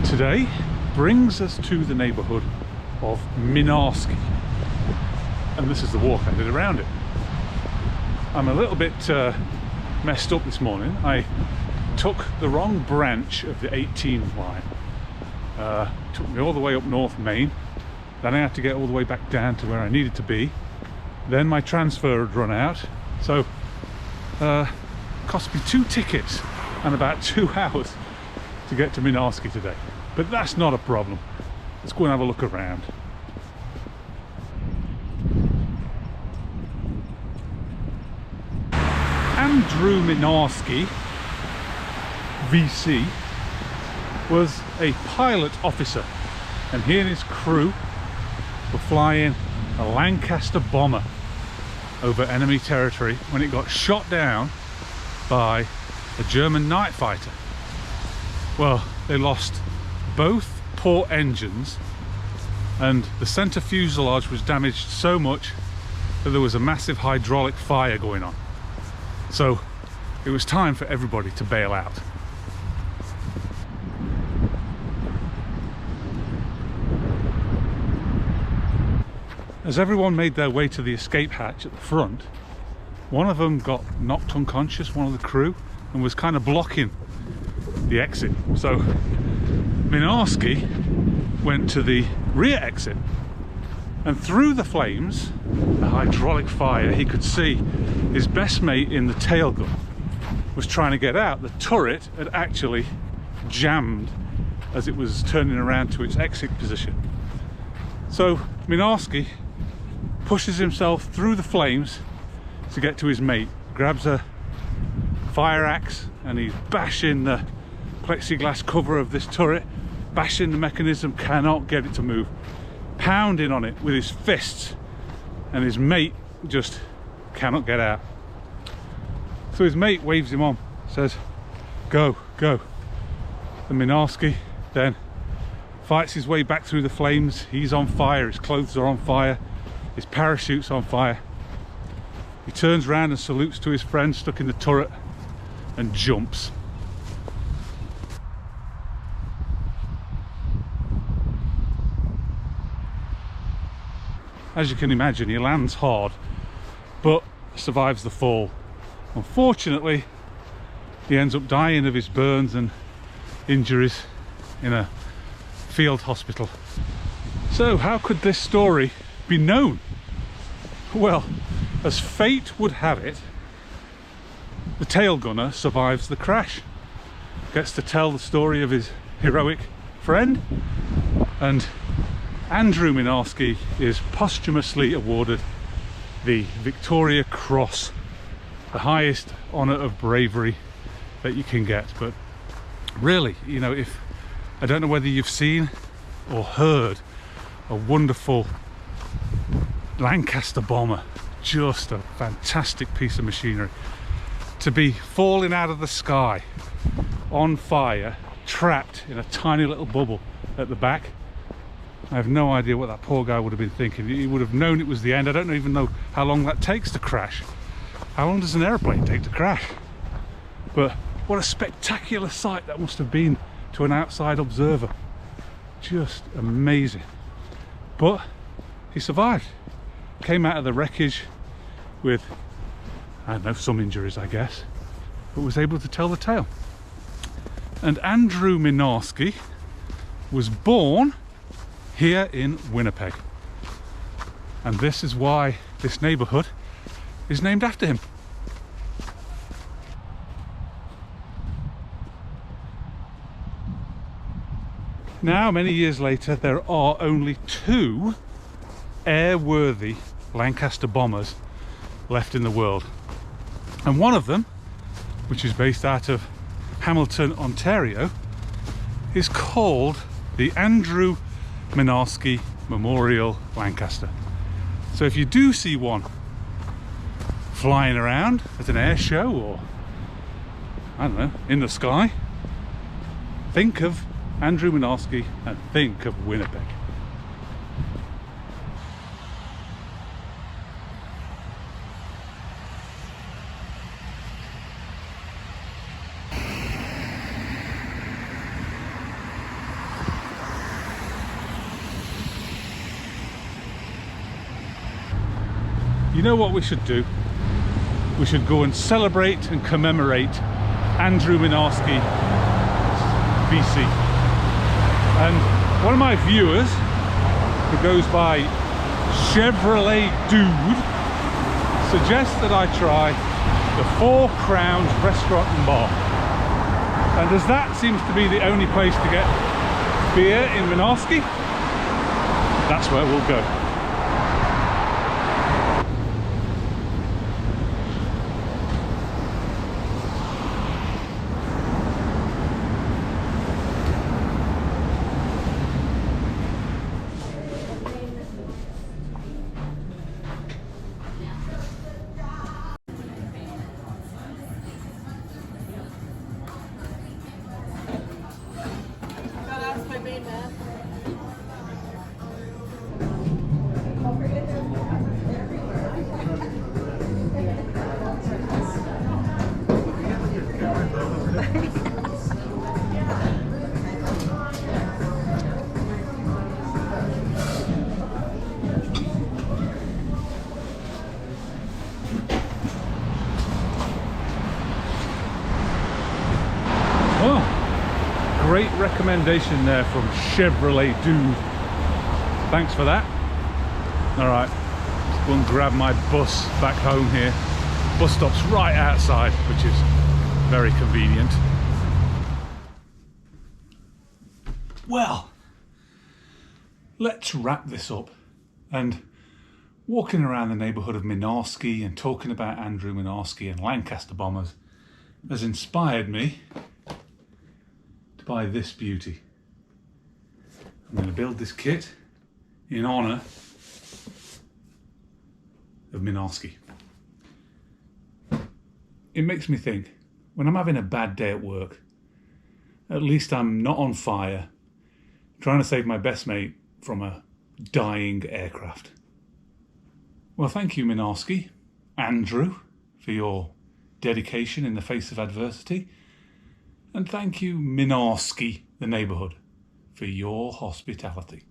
Today brings us to the neighbourhood of Mynarski, and this is the walk I did around it. I'm a little bit messed up this morning. I took the wrong branch of the 18 line. Took me all the way up North Main, then I had to get all the way back down to where I needed to be. Then my transfer had run out, so cost me 2 tickets and about 2 hours to get to Mynarski today. But that's not a problem. Let's go and have a look around. Andrew Mynarski, VC, was a pilot officer, and he and his crew were flying a Lancaster bomber over enemy territory when it got shot down by a German night fighter. Well, they lost both port engines, and the centre fuselage was damaged so much that there was a massive hydraulic fire going on. So it was time for everybody to bail out. As everyone made their way to the escape hatch at the front, one of them got knocked unconscious, one of the crew, and was kind of blocking the exit. So Mynarski went to the rear exit, and through the flames, the hydraulic fire, he could see his best mate in the tail gun was trying to get out. The turret had actually jammed as it was turning around to its exit position. So Mynarski pushes himself through the flames to get to his mate, grabs a fire axe, and he's bashing the plexiglass cover of this turret, bashing the mechanism, cannot get it to move, pounding on it with his fists, and his mate just cannot get out. So his mate waves him on, says, "Go, go." And Mynarski then fights his way back through the flames. He's on fire, his clothes are on fire, his parachute's on fire. He turns around and salutes to his friend stuck in the turret and jumps. As you can imagine, he lands hard, but survives the fall. Unfortunately, he ends up dying of his burns and injuries in a field hospital. So how could this story be known? Well, as fate would have it, the tail gunner survives the crash, gets to tell the story of his heroic friend, and Andrew Mynarski is posthumously awarded the Victoria Cross, the highest honour of bravery that you can get. But really, you know, if I don't know whether you've seen or heard a wonderful Lancaster bomber, just a fantastic piece of machinery. To be falling out of the sky on fire, trapped in a tiny little bubble at the back, I have no idea what that poor guy would have been thinking. He would have known it was the end. I don't even know how long that takes to crash. How long does an airplane take to crash? But what a spectacular sight that must have been to an outside observer. Just amazing. But he survived. Came out of the wreckage with, I don't know, some injuries, I guess, but was able to tell the tale. And Andrew Mynarski was born here in Winnipeg, and this is why this neighbourhood is named after him. Now, many years later, there are only 2 airworthy Lancaster bombers left in the world, and one of them, which is based out of Hamilton, Ontario, is called the Andrew Mynarski Memorial Lancaster. So if you do see one flying around at an air show, or I don't know, in the sky, think of Andrew Mynarski and think of Winnipeg. You know what we should do? We should go and celebrate and commemorate Andrew Mynarski VC. And one of my viewers, who goes by Chevrolet Dude, suggests that I try the Four Crowns restaurant and bar. And as that seems to be the only place to get beer in Mynarski, that's where we'll go. Great recommendation there from Chevrolet Dude. Thanks for that. All right, let's go and grab my bus back home here. Bus stop's right outside, which is very convenient. Well, let's wrap this up. And walking around the neighbourhood of Mynarski and talking about Andrew Mynarski and Lancaster bombers has inspired me by this beauty. I'm going to build this kit in honour of Mynarski. It makes me think, when I'm having a bad day at work, at least I'm not on fire trying to save my best mate from a dying aircraft. Well, thank you, Mynarski, Andrew, for your dedication in the face of adversity. And thank you, Mynarski, the neighbourhood, for your hospitality.